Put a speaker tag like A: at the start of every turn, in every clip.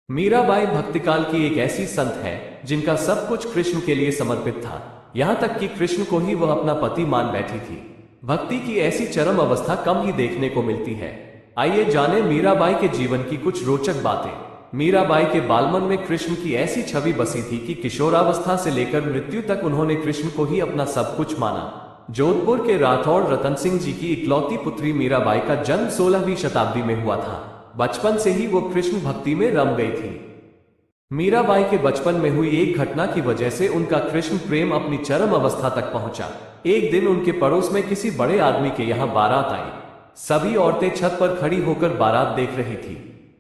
A: मीराबाई भक्तिकाल की एक ऐसी संत है जिनका सब कुछ कृष्ण के लिए समर्पित था। यहाँ तक कि कृष्ण को ही वह अपना पति मान बैठी थी। भक्ति की ऐसी चरम अवस्था कम ही देखने को मिलती है। आइए जाने मीराबाई के जीवन की कुछ रोचक बातें। मीराबाई के बालमन में कृष्ण की ऐसी छवि बसी थी कि किशोरावस्था से लेकर मृत्यु तक उन्होंने कृष्ण को ही अपना सब कुछ माना। जोधपुर के राठौड़ रतन सिंह जी की इकलौती पुत्री मीराबाई का जन्म 16वीं शताब्दी में हुआ था। बचपन से ही वो कृष्ण भक्ति में रम गई थी। मीराबाई के बचपन में हुई एक घटना की वजह से उनका कृष्ण प्रेम अपनी चरम अवस्था तक पहुंचा। एक दिन उनके पड़ोस में किसी बड़े आदमी के यहाँ बारात आई। सभी औरतें छत पर खड़ी होकर बारात देख रही थी।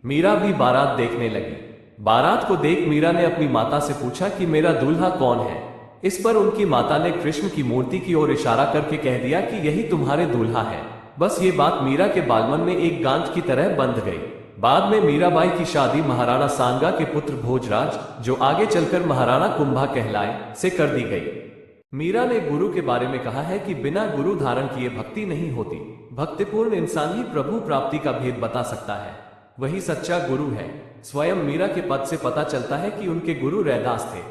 A: मीरा भी बारात देखने लगी। बारात को देख मीरा ने अपनी माता से पूछा कि मेरा दूल्हा कौन है। इस पर उनकी माता ने कृष्ण की मूर्ति की ओर इशारा करके कह दिया कि यही तुम्हारे दूल्हा है। बस ये बात मीरा के बालमन में एक गांठ की तरह बंध गई। बाद में मीराबाई की शादी महाराणा सांगा के पुत्र भोजराज, जो आगे चलकर महाराणा कुंभा कहलाए, से कर दी गई। मीरा ने गुरु के बारे में कहा है कि बिना गुरु धारण किए भक्ति नहीं होती। भक्तिपूर्ण इंसान ही प्रभु प्राप्ति का भेद बता सकता है। वही सच्चा गुरु है। स्वयं मीरा के पद से पता चलता है कि उनके गुरु रैदास थे।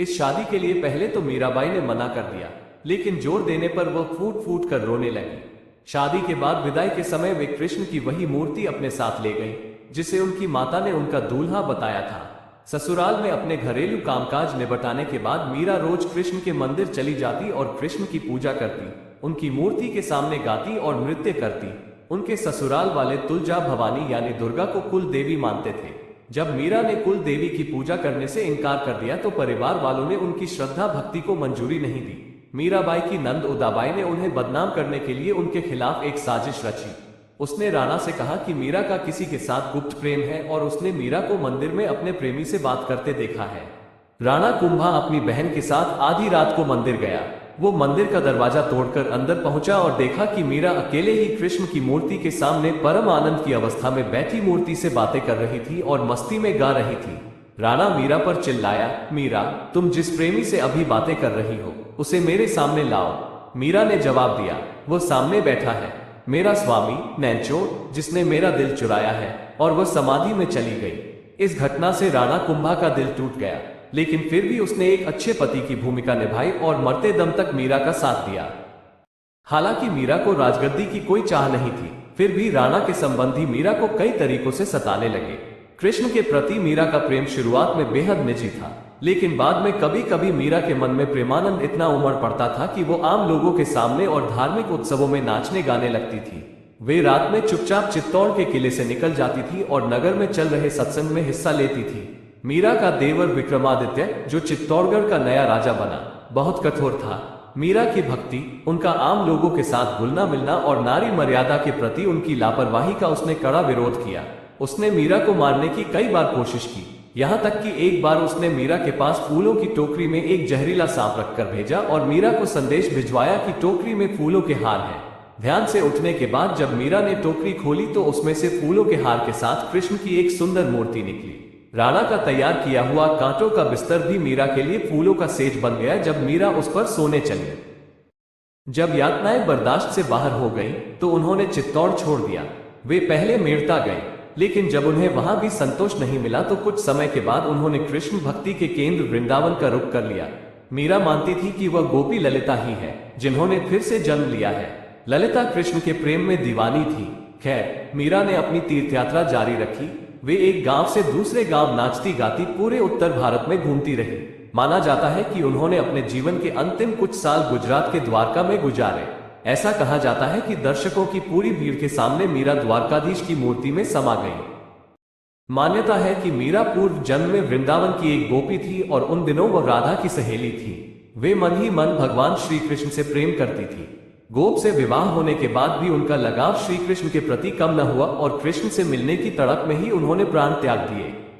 A: इस शादी के लिए पहले तो मीराबाई ने मना कर दिया, लेकिन जोर देने पर वह फूट फूट कर रोने लगी। शादी के बाद विदाई के समय वे कृष्ण की वही मूर्ति अपने साथ ले गई जिसे उनकी माता ने उनका दूल्हा बताया था। ससुराल में अपने घरेलू कामकाज निपटाने के बाद मीरा रोज कृष्ण के मंदिर चली जाती और कृष्ण की पूजा करती, उनकी मूर्ति के सामने गाती और नृत्य करती। उनके ससुराल वाले तुलजा भवानी यानी दुर्गा को कुल देवी मानते थे। जब मीरा ने कुल देवी की पूजा करने से इनकार कर दिया तो परिवार वालों ने उनकी श्रद्धा भक्ति को मंजूरी नहीं दी। मीराबाई की नंद उदाबाई ने उन्हें बदनाम करने के लिए उनके खिलाफ एक साजिश रची। उसने राणा से कहा कि मीरा का किसी के साथ गुप्त प्रेम है और उसने मीरा को मंदिर में अपने प्रेमी से बात करते देखा है। राणा कुंभा अपनी बहन के साथ आधी रात को मंदिर गया। वो मंदिर का दरवाजा तोड़कर अंदर पहुंचा और देखा कि मीरा अकेले ही कृष्ण की मूर्ति के सामने परम आनंद की अवस्था में बैठी मूर्ति से बातें कर रही थी और मस्ती में गा रही थी। राणा मीरा पर चिल्लाया, मीरा, तुम जिस प्रेमी से अभी बातें कर रही हो उसे मेरे सामने लाओ। मीरा ने जवाब दिया, वो सामने बैठा है, मेरा स्वामी नैनचोर, जिसने मेरा दिल चुराया है। और वह समाधि में चली गई। इस घटना से राणा कुंभा का दिल टूट गया, लेकिन फिर भी उसने एक अच्छे पति की भूमिका निभाई और मरते दम तक मीरा का साथ दिया। हालांकि मीरा को राजगद्दी की कोई चाह नहीं थी, फिर भी राणा के संबंधी मीरा को कई तरीकों से सताने लगे। कृष्ण के प्रति मीरा का प्रेम शुरुआत में बेहद निजी था, लेकिन बाद में कभी कभी मीरा के मन में प्रेमानंद इतना उमड़ पड़ता था कि वो आम लोगों के सामने और धार्मिक उत्सवों में नाचने गाने लगती थी। वे रात में चुपचाप चित्तौड़ के किले से निकल जाती थी और नगर में चल रहे सत्संग में हिस्सा लेती थी। मीरा का देवर विक्रमादित्य, जो चित्तौड़गढ़ का नया राजा बना, बहुत कठोर था। मीरा की भक्ति, उनका आम लोगों के साथ घुलना मिलना और नारी मर्यादा के प्रति उनकी लापरवाही का उसने कड़ा विरोध किया। उसने मीरा को मारने की कई बार कोशिश की, यहाँ तक कि एक बार उसने मीरा के पास फूलों की टोकरी में एक जहरीला सांप रखकर भेजा और मीरा को संदेश भिजवाया कि टोकरी में फूलों के हार हैं। ध्यान से उठने के बाद जब मीरा ने टोकरी खोली तो उसमें से फूलों के हार के साथ कृष्ण की एक सुंदर मूर्ति निकली। राणा का तैयार किया हुआ कांटों का बिस्तर भी मीरा के लिए फूलों का सेज बन गया जब मीरा उस पर सोने चली। जब यातनाएं बर्दाश्त से बाहर हो गई तो उन्होंने चित्तौड़ छोड़ दिया। वे पहले मेड़ता गए, लेकिन जब उन्हें वहां भी संतोष नहीं मिला तो कुछ समय के बाद उन्होंने कृष्ण भक्ति के केंद्र वृंदावन का रुख कर लिया। मीरा मानती थी कि वह गोपी ललिता ही है जिन्होंने फिर से जन्म लिया है। ललिता कृष्ण के प्रेम में दीवानी थी। खैर, मीरा ने अपनी तीर्थयात्रा जारी रखी। वे एक गांव से दूसरे गांव नाचती गाती पूरे उत्तर भारत में घूमती रही। माना जाता है कि उन्होंने अपने जीवन के अंतिम कुछ साल गुजरात के द्वारका में गुजारे। ऐसा कहा जाता है कि दर्शकों की पूरी भीड़ के सामने मीरा द्वारकाधीश की मूर्ति में समा गई। मान्यता है कि मीरा पूर्व जन्म में वृंदावन की एक गोपी थी और उन दिनों वह राधा की सहेली थी। वे मन ही मन भगवान श्री कृष्ण से प्रेम करती थी। गोप से विवाह होने के बाद भी उनका लगाव श्री कृष्ण के प्रति कम न हुआ और कृष्ण से मिलने की तड़प में ही उन्होंने प्राण त्याग दिए।